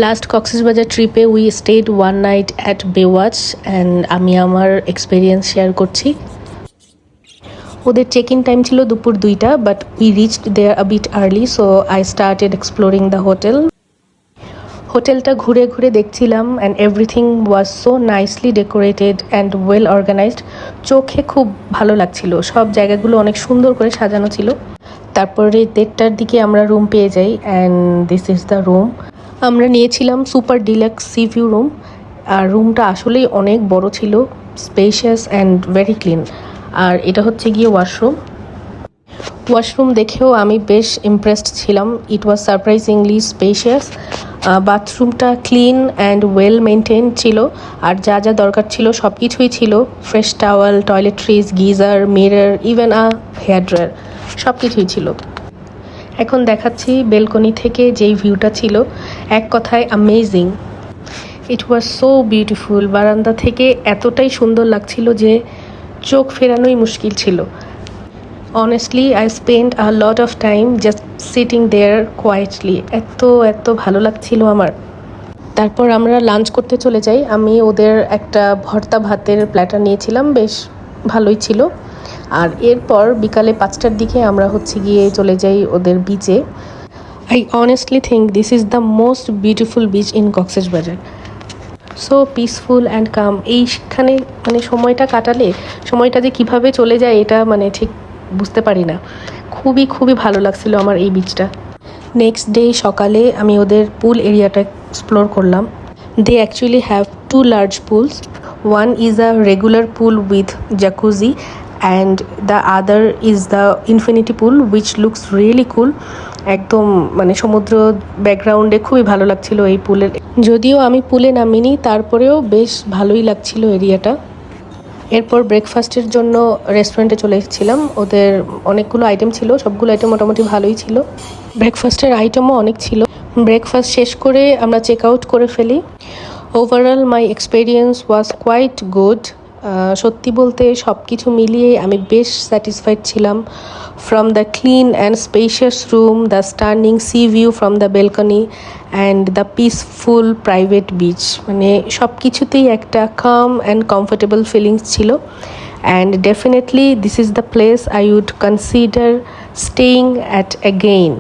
Last Cox's Bazar ট্রিপে we stayed one night at Baywatch and আমি আমার এক্সপিরিয়েন্স শেয়ার করছি। ওদের চেক ইন টাইম ছিল দুপুর 2টা, but we reached there a bit early, so I started exploring the hotel. হোটেলটা ঘুরে ঘুরে দেখছিলাম and everything was so nicely decorated and well organised. চোখে খুব ভালো লাগছিল, সব জায়গাগুলো অনেক সুন্দর করে সাজানো ছিল। তারপরে 1:30টার দিকে আমরা রুম পেয়ে যাই and this is the room. আমরা নিয়েছিলাম super deluxe sea view room, আর রুমটা আসলেই অনেক বড় ছিল, স্পেশিয়াস অ্যান্ড ভেরি ক্লিন। আর এটা হচ্ছে গিয়ে ওয়াশরুম দেখেও আমি বেশ ইমপ্রেসড ছিলাম। It was surprisingly spacious. বাথরুমটা ক্লিন অ্যান্ড ওয়েল মেনটেন ছিল, আর যা যা দরকার ছিল সব কিছুই ছিল। Fresh towel, toiletries, geyser, mirror, even hair dryer, সব কিছুই ছিল। এখন দেখাচ্ছি বেলকনি থেকে যেই ভিউটা ছিল, এক কথায় amazing. It was so beautiful. বারান্দা থেকে এতটাই সুন্দর লাগছিল যে চোখ ফেরানোই মুশকিল ছিল। Honestly I spend a lot of time just sitting there quietly. এত ভালো লাগছিল আমার। তারপর আমরা লাঞ্চ করতে চলে যাই। আমি ওদের একটা ভর্তা ভাতের প্ল্যাটার নিয়েছিলাম, বেশ ভালোই ছিল। আর এরপর বিকালে 5টার দিকে আমরা গিয়ে চলে যাই ওদের বিচে। I honestly think this is the most beautiful beach in Cox's Bazar. So peaceful and calm. এইখানে সময়টা কাটালে সময়টা যে কিভাবে চলে যায় এটা ঠিক বুঝতে পারি না। খুবই ভালো লাগছিল আমার এই বিচটা। নেক্সট ডে সকালে আমি ওদের পুল এরিয়াটা এক্সপ্লোর করলাম। They actually have 2 large pools. One is a regular pool with jacuzzi and the other is the infinity pool which looks really cool. একদম সমুদ্র ব্যাকগ্রাউন্ডে খুবই ভালো লাগছিল এই পুলের। যদিও আমি পুলে নামিনি, তারপরেও বেশ ভালোই লাগছিল এরিয়াটা। এরপর ব্রেকফাস্টের জন্য রেস্টুরেন্টে চলে এসেছিলাম। ওদের অনেকগুলো আইটেম ছিল, সবগুলো আইটেম মোটামুটি ভালোই ছিল। ব্রেকফাস্টের আইটেমও অনেক ছিল। ব্রেকফাস্ট শেষ করে আমরা চেক আউট করে ফেলি। Overall my experience was quite good. সত্যি বলতে সব কিছু মিলিয়ে আমি বেশ স্যাটিসফাইড ছিলাম। From the clean and spacious room, the stunning sea view from the balcony and the peaceful private beach, সব কিছুতেই একটা কাম অ্যান্ড কমফোর্টেবল ফিলিংস ছিল। And definitely this is the place I would consider staying at again.